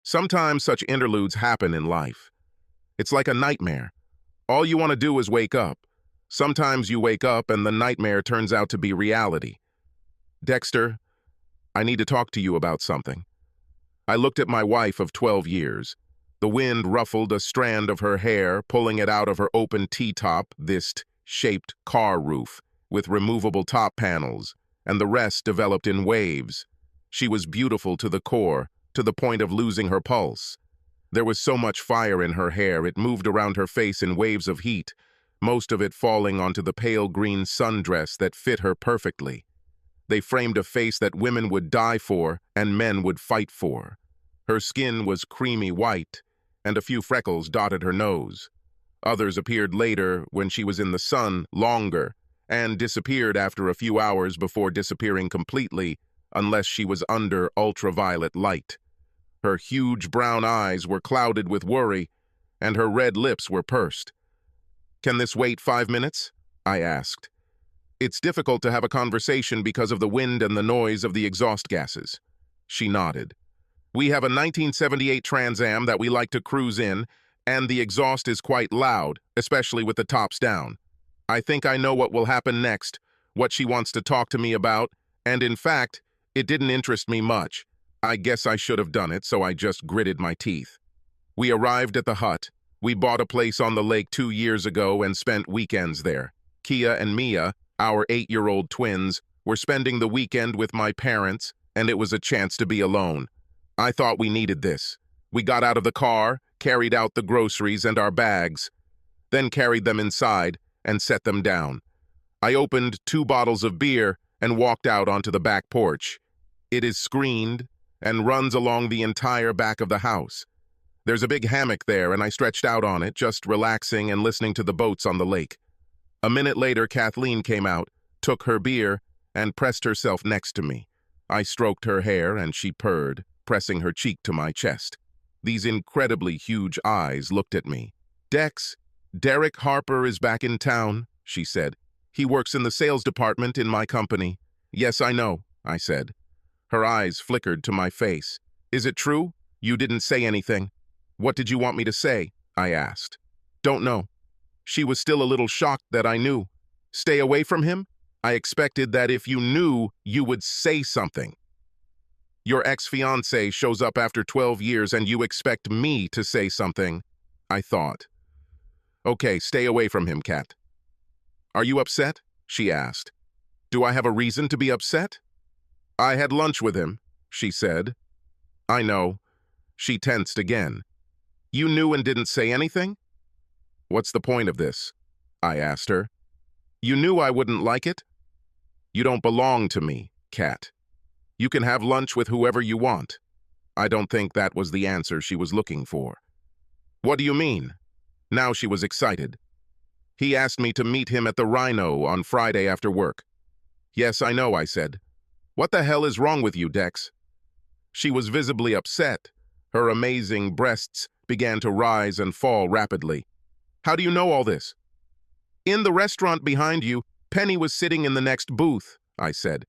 Sometimes such interludes happen in life. It's like a nightmare. All you want to do is wake up. Sometimes you wake up and the nightmare turns out to be reality. Dexter, I need to talk to you about something. I looked at my wife of 12 years. The wind ruffled a strand of her hair, pulling it out of her open T-top, this shaped car roof, with removable top panels, and the rest developed in waves. She was beautiful to the core, to the point of losing her pulse. There was so much fire in her hair, it moved around her face in waves of heat, most of it falling onto the pale green sundress that fit her perfectly. They framed a face that women would die for and men would fight for. Her skin was creamy white, and a few freckles dotted her nose. Others appeared later when she was in the sun longer, and disappeared after a few hours before disappearing completely, unless she was under ultraviolet light. Her huge brown eyes were clouded with worry, and her red lips were pursed. "Can this wait 5 minutes?" I asked. "It's difficult to have a conversation because of the wind and the noise of the exhaust gases." She nodded. "We have a 1978 Trans Am that we like to cruise in, and the exhaust is quite loud, especially with the tops down. I think I know what will happen next, what she wants to talk to me about, and in fact, it didn't interest me much. I guess I should have done it, so I just gritted my teeth. We arrived at the hut. We bought a place on the lake 2 years ago and spent weekends there. Kia and Mia, our 8-year-old twins, were spending the weekend with my parents, and it was a chance to be alone. I thought we needed this. We got out of the car, carried out the groceries and our bags, then carried them inside and set them down. I opened 2 bottles of beer and walked out onto the back porch. It is screened and runs along the entire back of the house. There's a big hammock there, and I stretched out on it, just relaxing and listening to the boats on the lake. A minute later, Kathleen came out, took her beer, and pressed herself next to me. I stroked her hair, and she purred, pressing her cheek to my chest. These incredibly huge eyes looked at me. "Dex, Derek Harper is back in town," she said. "He works in the sales department in my company." "Yes, I know," I said. Her eyes flickered to my face. "Is it true? You didn't say anything." "What did you want me to say?" I asked. "Don't know." She was still a little shocked that I knew. "Stay away from him? I expected that if you knew, you would say something. Your ex-fiancé shows up after 12 years and you expect me to say something," I thought. "Okay, stay away from him, Kat." "Are you upset?" she asked. "Do I have a reason to be upset?" "I had lunch with him," she said. "I know." She tensed again. "You knew and didn't say anything?" "What's the point of this?" I asked her. "You knew I wouldn't like it?" "You don't belong to me, Kat. You can have lunch with whoever you want." I don't think that was the answer she was looking for. "What do you mean?" Now she was excited. "He asked me to meet him at the Rhino on Friday after work." "Yes, I know," I said. "What the hell is wrong with you, Dex?" She was visibly upset. Her amazing breasts began to rise and fall rapidly. "How do you know all this?" "In the restaurant behind you, Penny was sitting in the next booth," I said.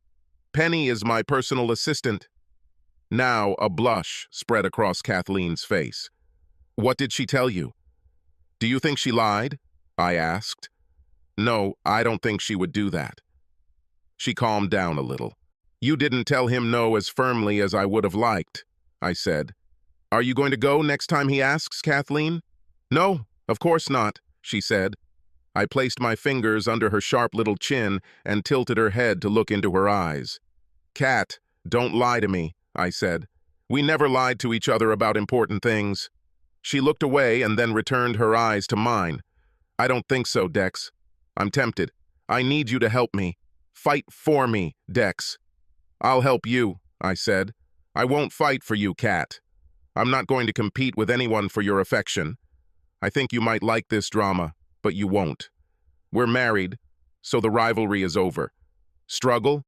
"Penny is my personal assistant." Now a blush spread across Kathleen's face. "What did she tell you?" "Do you think she lied?" I asked. "No, I don't think she would do that." She calmed down a little. "You didn't tell him no as firmly as I would have liked," I said. "Are you going to go next time he asks, Kathleen?" "No, of course not," she said. I placed my fingers under her sharp little chin and tilted her head to look into her eyes. "Kat, don't lie to me," I said. "We never lied to each other about important things." She looked away and then returned her eyes to mine. "I don't think so, Dex. I'm tempted. I need you to help me. Fight for me, Dex." "I'll help you," I said. "I won't fight for you, Kat. I'm not going to compete with anyone for your affection. I think you might like this drama, but you won't. We're married, so the rivalry is over. Struggle?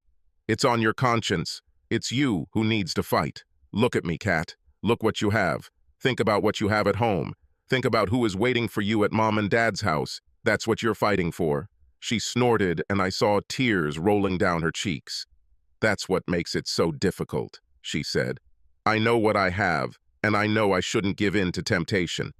It's on your conscience. It's you who needs to fight. Look at me, Kat. Look what you have. Think about what you have at home. Think about who is waiting for you at Mom and Dad's house. That's what you're fighting for." She snorted, and I saw tears rolling down her cheeks. "That's what makes it so difficult," she said. "I know what I have, and I know I shouldn't give in to temptation.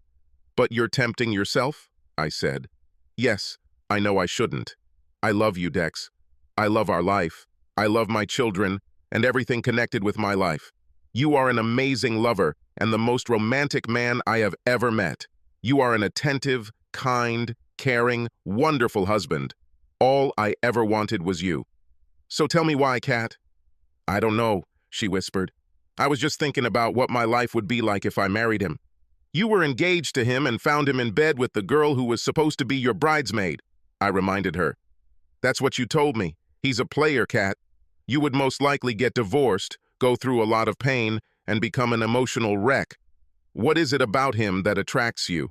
But you're tempting yourself? I said. Yes, I know I shouldn't. I love you, Dex. I love our life. I love my children and everything connected with my life. You are an amazing lover and the most romantic man I have ever met. You are an attentive, kind, caring, wonderful husband. All I ever wanted was you. So tell me why, Kat. I don't know, she whispered. I was just thinking about what my life would be like if I married him. You were engaged to him and found him in bed with the girl who was supposed to be your bridesmaid, I reminded her. That's what you told me. He's a player, Kat. You would most likely get divorced, go through a lot of pain, and become an emotional wreck. What is it about him that attracts you?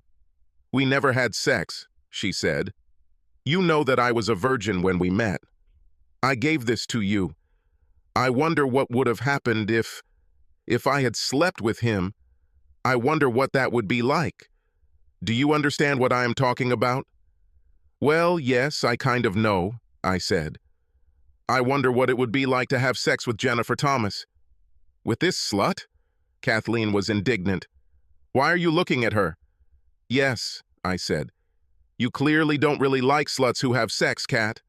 We never had sex, she said. You know that I was a virgin when we met. I gave this to you. I wonder what would have happened if I had slept with him. I wonder what that would be like. Do you understand what I am talking about? Well, yes, I kind of know, I said. I wonder what it would be like to have sex with Jennifer Thomas. With this slut? Kathleen was indignant. Why are you looking at her? Yes, I said. You clearly don't really like sluts who have sex, Kat.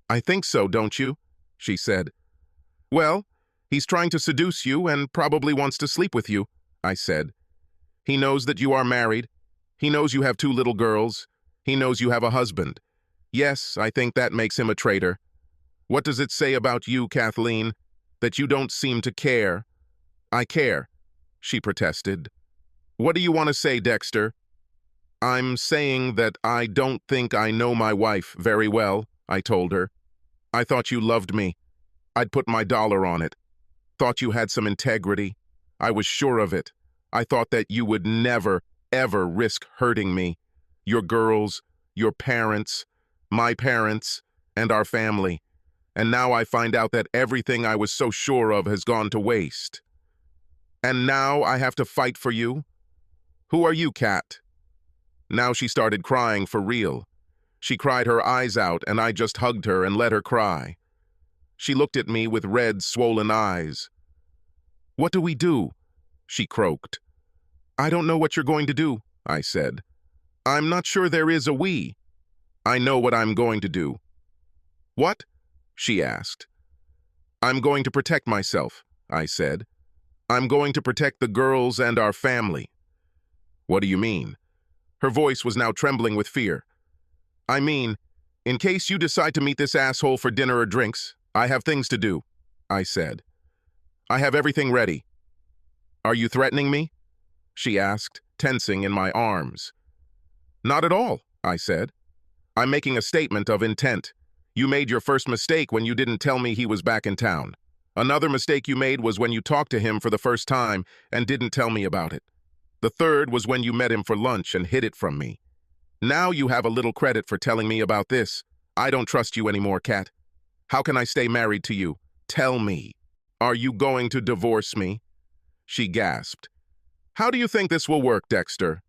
I think so, don't you? She said. Well, he's trying to seduce you and probably wants to sleep with you, I said. He knows that you are married. He knows you have 2 little girls. He knows you have a husband. Yes, I think that makes him a traitor. What does it say about you, Kathleen, that you don't seem to care? I care, she protested. What do you want to say, Dexter? I'm saying that I don't think I know my wife very well, I told her. I thought you loved me. I'd put my dollar on it. Thought you had some integrity. I was sure of it. I thought that you would never, ever risk hurting me, your girls, your parents, my parents, and our family. And now I find out that everything I was so sure of has gone to waste. And now I have to fight for you? Who are you, Kat? Now she started crying for real. She cried her eyes out, and I just hugged her and let her cry. She looked at me with red, swollen eyes. What do we do? She croaked. I don't know what you're going to do, I said. I'm not sure there is a we. I know what I'm going to do. What? She asked. I'm going to protect myself, I said. I'm going to protect the girls and our family. What do you mean? Her voice was now trembling with fear. I mean, in case you decide to meet this asshole for dinner or drinks, I have things to do, I said. I have everything ready. Are you threatening me? She asked, tensing in my arms. Not at all, I said. I'm making a statement of intent. You made your first mistake when you didn't tell me he was back in town. Another mistake you made was when you talked to him for the first time and didn't tell me about it. The third was when you met him for lunch and hid it from me. Now you have a little credit for telling me about this. I don't trust you anymore, Kat. How can I stay married to you? Tell me. Are you going to divorce me? She gasped. How do you think this will work, Dexter?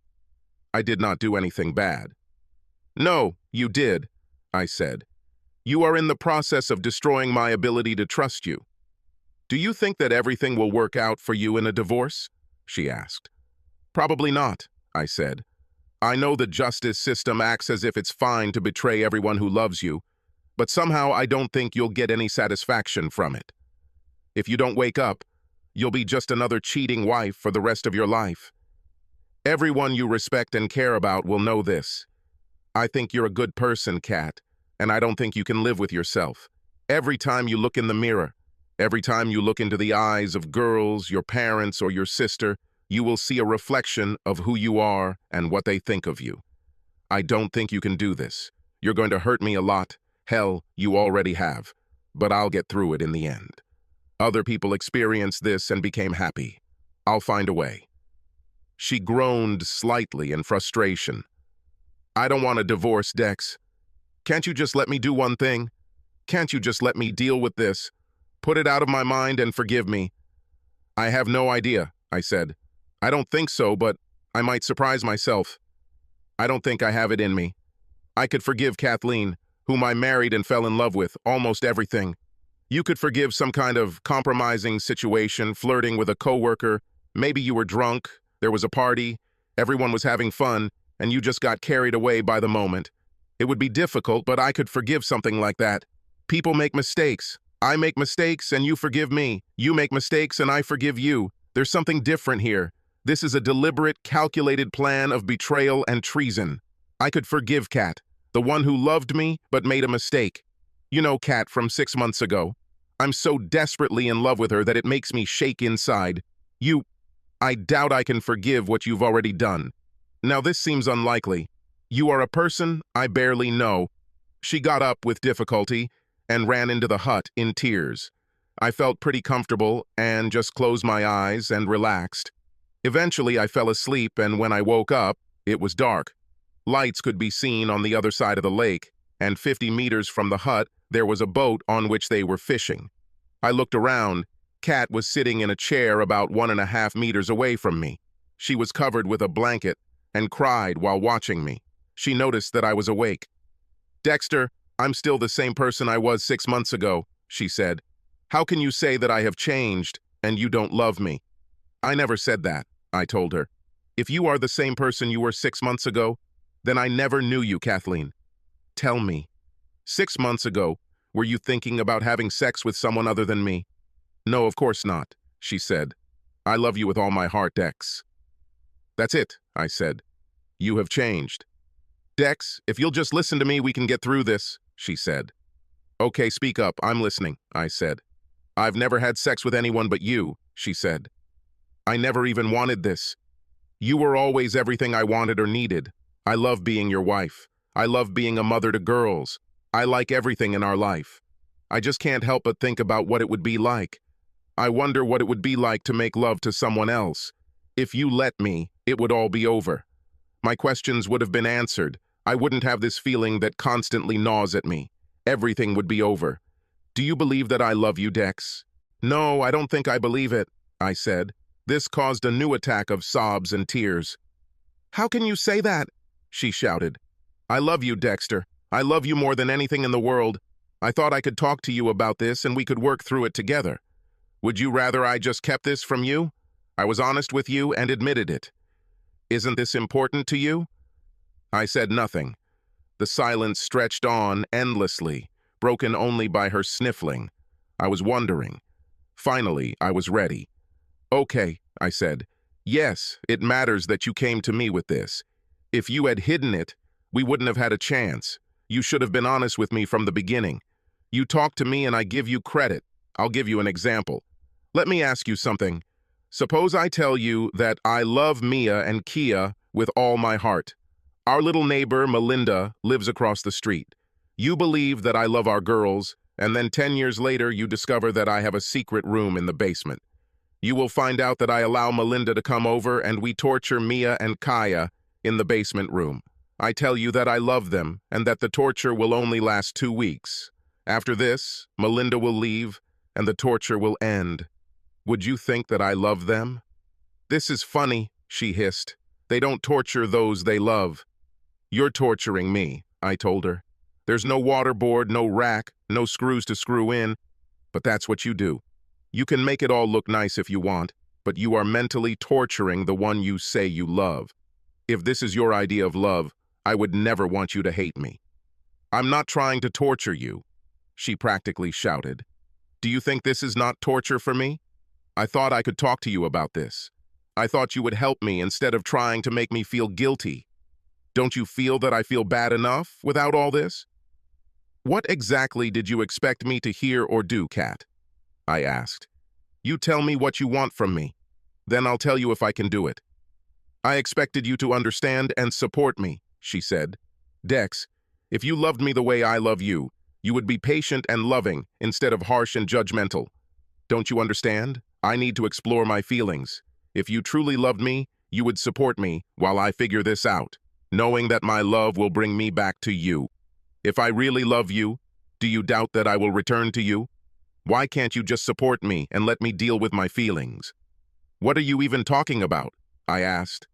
I did not do anything bad. No, you did, I said. You are in the process of destroying my ability to trust you. Do you think that everything will work out for you in a divorce? She asked. Probably not, I said. I know the justice system acts as if it's fine to betray everyone who loves you, but somehow I don't think you'll get any satisfaction from it. If you don't wake up, you'll be just another cheating wife for the rest of your life. Everyone you respect and care about will know this. I think you're a good person, Kat, and I don't think you can live with yourself. Every time you look in the mirror, every time you look into the eyes of girls, your parents, or your sister, you will see a reflection of who you are and what they think of you. I don't think you can do this. You're going to hurt me a lot. Hell, you already have. But I'll get through it in the end. Other people experienced this and became happy. I'll find a way. She groaned slightly in frustration. I don't want a divorce, Dex. Can't you just let me do one thing? Can't you just let me deal with this? Put it out of my mind and forgive me. I have no idea, I said. I don't think so, but I might surprise myself. I don't think I have it in me. I could forgive Kathleen, whom I married and fell in love with, almost everything. You could forgive some kind of compromising situation, flirting with a coworker, Maybe you were drunk, there was a party, everyone was having fun, and you just got carried away by the moment. It would be difficult, but I could forgive something like that. People make mistakes. I make mistakes, and you forgive me. You make mistakes, and I forgive you. There's something different here. This is a deliberate, calculated plan of betrayal and treason. I could forgive Kat, the one who loved me but made a mistake. You know Kat from 6 months ago. I'm so desperately in love with her that it makes me shake inside. I doubt I can forgive what you've already done. Now this seems unlikely. You are a person I barely know. She got up with difficulty and ran into the hut in tears. I felt pretty comfortable and just closed my eyes and relaxed. Eventually I fell asleep, and when I woke up, it was dark. Lights could be seen on the other side of the lake, and 50 meters from the hut there was a boat on which they were fishing. I looked around. Kat was sitting in a chair about 1.5 meters away from me. She was covered with a blanket and cried while watching me. She noticed that I was awake. "Dexter, I'm still the same person I was 6 months ago," she said. "How can you say that I have changed and you don't love me?" "I never said that," I told her. "If you are the same person you were 6 months ago, then I never knew you, Kathleen. Tell me, 6 months ago, were you thinking about having sex with someone other than me?" "No, of course not," she said. "I love you with all my heart, Dex." "That's it," I said. "You have changed." "Dex, if you'll just listen to me, we can get through this," she said. "Okay, speak up, I'm listening," I said. "I've never had sex with anyone but you," she said. "I never even wanted this. You were always everything I wanted or needed. I love being your wife. I love being a mother to girls. I like everything in our life. I just can't help but think about what it would be like. I wonder what it would be like to make love to someone else. If you let me, it would all be over. My questions would have been answered. I wouldn't have this feeling that constantly gnaws at me. Everything would be over. Do you believe that I love you, Dex?" "No, I don't think I believe it," I said. This caused a new attack of sobs and tears. "How can you say that?" she shouted. "I love you, Dexter. I love you more than anything in the world. I thought I could talk to you about this and we could work through it together. Would you rather I just kept this from you? I was honest with you and admitted it. Isn't this important to you?" I said nothing. The silence stretched on endlessly, broken only by her sniffling. I was wondering. Finally, I was ready. "Okay," I said. "Yes, it matters that you came to me with this. If you had hidden it, we wouldn't have had a chance. You should have been honest with me from the beginning. You talked to me and I give you credit. I'll give you an example. Let me ask you something. Suppose I tell you that I love Mia and Kia with all my heart. Our little neighbor, Melinda, lives across the street. You believe that I love our girls, and then 10 years later you discover that I have a secret room in the basement. You will find out that I allow Melinda to come over and we torture Mia and Kaya in the basement room. I tell you that I love them and that the torture will only last 2 weeks. After this, Melinda will leave and the torture will end. Would you think that I love them?" "This is funny," she hissed. "They don't torture those they love." "You're torturing me," I told her. "There's no waterboard, no rack, no screws to screw in, but that's what you do. You can make it all look nice if you want, but you are mentally torturing the one you say you love. If this is your idea of love, I would never want you to hate me." "I'm not trying to torture you," she practically shouted. "Do you think this is not torture for me? I thought I could talk to you about this. I thought you would help me instead of trying to make me feel guilty. Don't you feel that I feel bad enough without all this?" "What exactly did you expect me to hear or do, Kat?" I asked. "You tell me what you want from me. Then I'll tell you if I can do it." "I expected you to understand and support me," she said. "Dex, if you loved me the way I love you, you would be patient and loving instead of harsh and judgmental. Don't you understand? I need to explore my feelings. If you truly loved me, you would support me while I figure this out, knowing that my love will bring me back to you. If I really love you, do you doubt that I will return to you? Why can't you just support me and let me deal with my feelings?" "What are you even talking about?" I asked.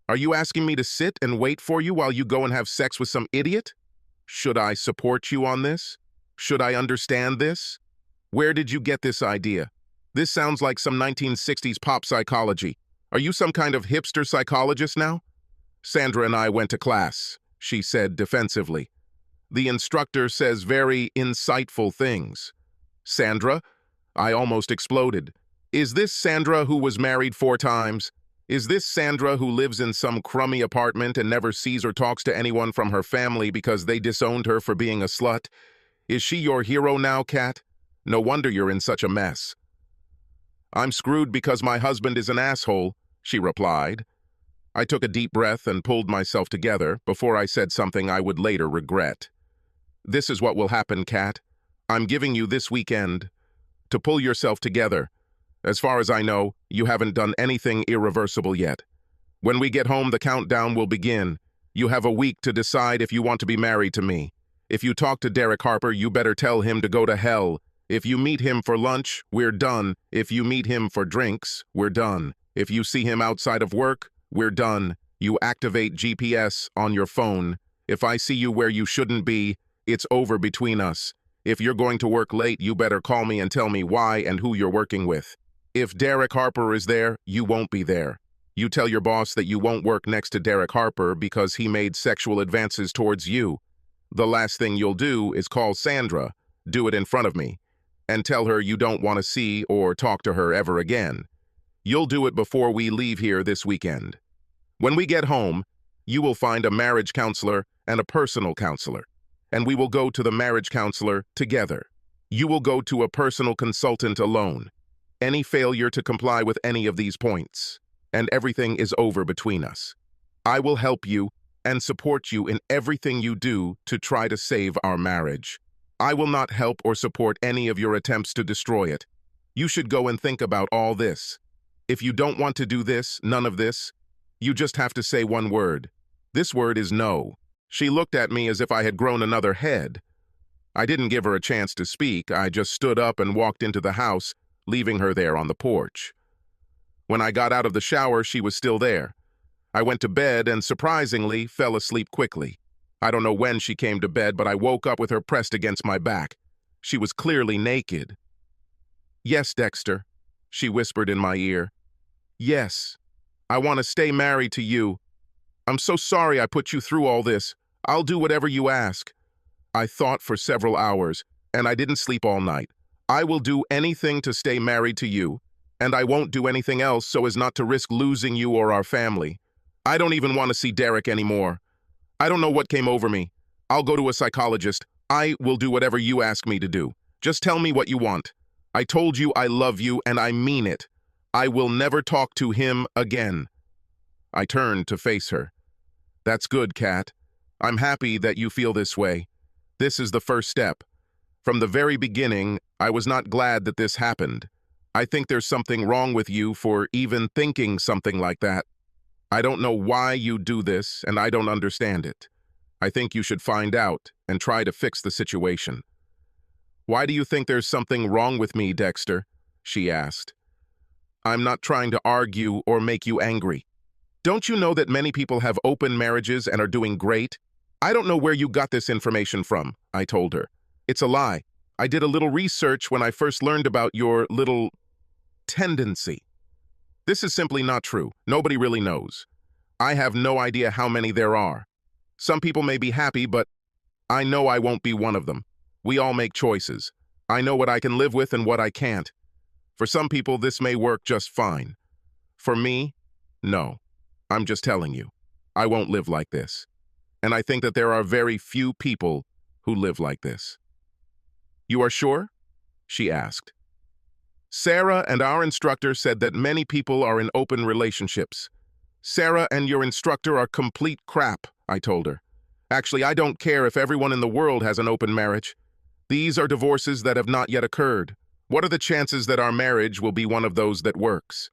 "Are you asking me to sit and wait for you while you go and have sex with some idiot? Should I support you on this? Should I understand this? Where did you get this idea? This sounds like some 1960s pop psychology. Are you some kind of hipster psychologist now? Sandra and I went to class, she said defensively. The instructor says very insightful things. Sandra? I almost exploded. Is this Sandra who was married 4 times? Is this Sandra who lives in some crummy apartment and never sees or talks to anyone from her family because they disowned her for being a slut? Is she your hero now, Kat? No wonder you're in such a mess. I'm screwed because my husband is an asshole, she replied. I took a deep breath and pulled myself together before I said something I would later regret. This is what will happen, Kat. I'm giving you this weekend to pull yourself together. As far as I know, you haven't done anything irreversible yet. When we get home, the countdown will begin. You have a week to decide if you want to be married to me. If you talk to Derek Harper, you better tell him to go to hell. If you meet him for lunch, we're done. If you meet him for drinks, we're done. If you see him outside of work, we're done. You activate GPS on your phone. If I see you where you shouldn't be, it's over between us. If you're going to work late, you better call me and tell me why and who you're working with. If Derek Harper is there, you won't be there. You tell your boss that you won't work next to Derek Harper because he made sexual advances towards you. The last thing you'll do is call Sandra, do it in front of me, and tell her you don't want to see or talk to her ever again. You'll do it before we leave here this weekend. When we get home, you will find a marriage counselor and a personal counselor, and we will go to the marriage counselor together. You will go to a personal consultant alone. Any failure to comply with any of these points, and everything is over between us. I will help you and support you in everything you do to try to save our marriage. I will not help or support any of your attempts to destroy it. You should go and think about all this. If you don't want to do this, none of this, you just have to say one word. This word is no. She looked at me as if I had grown another head. I didn't give her a chance to speak. I just stood up and walked into the house, leaving her there on the porch. When I got out of the shower, she was still there. I went to bed and, surprisingly, fell asleep quickly. I don't know when she came to bed, but I woke up with her pressed against my back. She was clearly naked. "Yes, Dexter," she whispered in my ear. "Yes, I want to stay married to you. I'm so sorry I put you through all this. I'll do whatever you ask." I thought for several hours, and I didn't sleep all night. I will do anything to stay married to you, and I won't do anything else so as not to risk losing you or our family. I don't even want to see Derek anymore. I don't know what came over me. I'll go to a psychologist. I will do whatever you ask me to do. Just tell me what you want. I told you I love you, and I mean it. I will never talk to him again. I turned to face her. That's good, Kat. I'm happy that you feel this way. This is the first step. From the very beginning, I was not glad that this happened. I think there's something wrong with you for even thinking something like that. I don't know why you do this, and I don't understand it. I think you should find out and try to fix the situation. Why do you think there's something wrong with me, Dexter? She asked. I'm not trying to argue or make you angry. Don't you know that many people have open marriages and are doing great? I don't know where you got this information from, I told her. It's a lie. I did a little research when I first learned about your little tendency. This is simply not true. Nobody really knows. I have no idea how many there are. Some people may be happy, but I know I won't be one of them. We all make choices. I know what I can live with and what I can't. For some people, this may work just fine. For me, no. I'm just telling you. I won't live like this. And I think that there are very few people who live like this. You are sure? She asked. Sarah and our instructor said that many people are in open relationships. Sarah and your instructor are complete crap, I told her. Actually, I don't care if everyone in the world has an open marriage. These are divorces that have not yet occurred. What are the chances that our marriage will be one of those that works?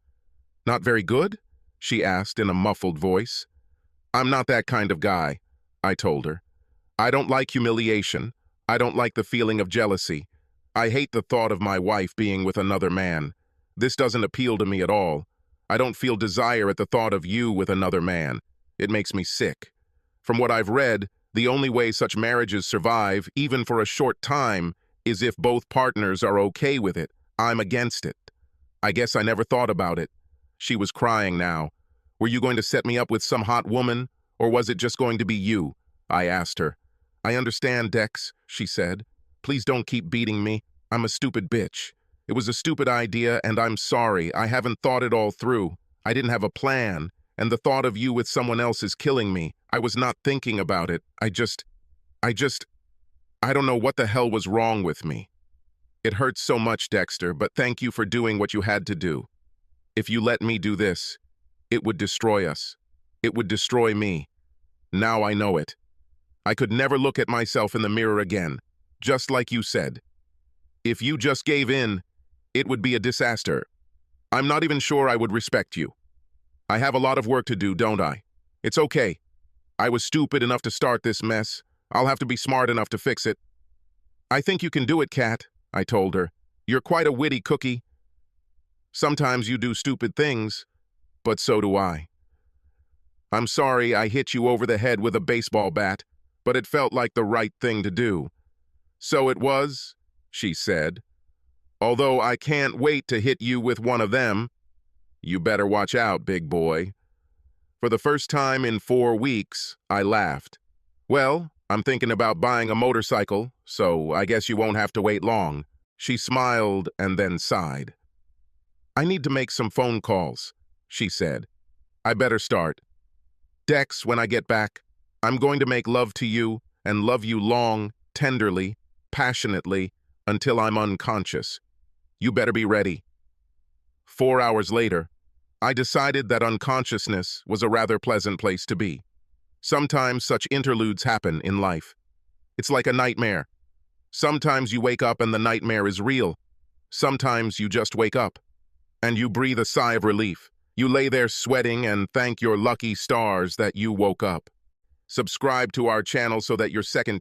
Not very good? She asked in a muffled voice. I'm not that kind of guy, I told her. I don't like humiliation. I don't like the feeling of jealousy. I hate the thought of my wife being with another man. This doesn't appeal to me at all. I don't feel desire at the thought of you with another man. It makes me sick. From what I've read, the only way such marriages survive, even for a short time, is if both partners are okay with it. I'm against it. I guess I never thought about it. She was crying now. Were you going to set me up with some hot woman, or was it just going to be you? I asked her. I understand, Dex, she said. Please don't keep beating me. I'm a stupid bitch. It was a stupid idea, and I'm sorry. I haven't thought it all through. I didn't have a plan, and the thought of you with someone else is killing me. I was not thinking about it. I don't know what the hell was wrong with me. It hurts so much, Dexter, but thank you for doing what you had to do. If you let me do this, it would destroy us. It would destroy me. Now I know it. I could never look at myself in the mirror again, just like you said. If you just gave in, it would be a disaster. I'm not even sure I would respect you. I have a lot of work to do, don't I? It's okay. I was stupid enough to start this mess. I'll have to be smart enough to fix it. I think you can do it, Kat, I told her. You're quite a witty cookie. Sometimes you do stupid things, but so do I. I'm sorry I hit you over the head with a baseball bat, but it felt like the right thing to do. So it was, she said. Although I can't wait to hit you with one of them. You better watch out, big boy. For the first time in 4 weeks, I laughed. Well, I'm thinking about buying a motorcycle, so I guess you won't have to wait long. She smiled and then sighed. I need to make some phone calls, she said. I better start. Dex, when I get back, I'm going to make love to you and love you long, tenderly, passionately, until I'm unconscious. You better be ready. 4 hours later, I decided that unconsciousness was a rather pleasant place to be. Sometimes such interludes happen in life. It's like a nightmare. Sometimes you wake up and the nightmare is real. Sometimes you just wake up, and you breathe a sigh of relief. You lay there sweating and thank your lucky stars that you woke up. Subscribe to our channel so that your second chance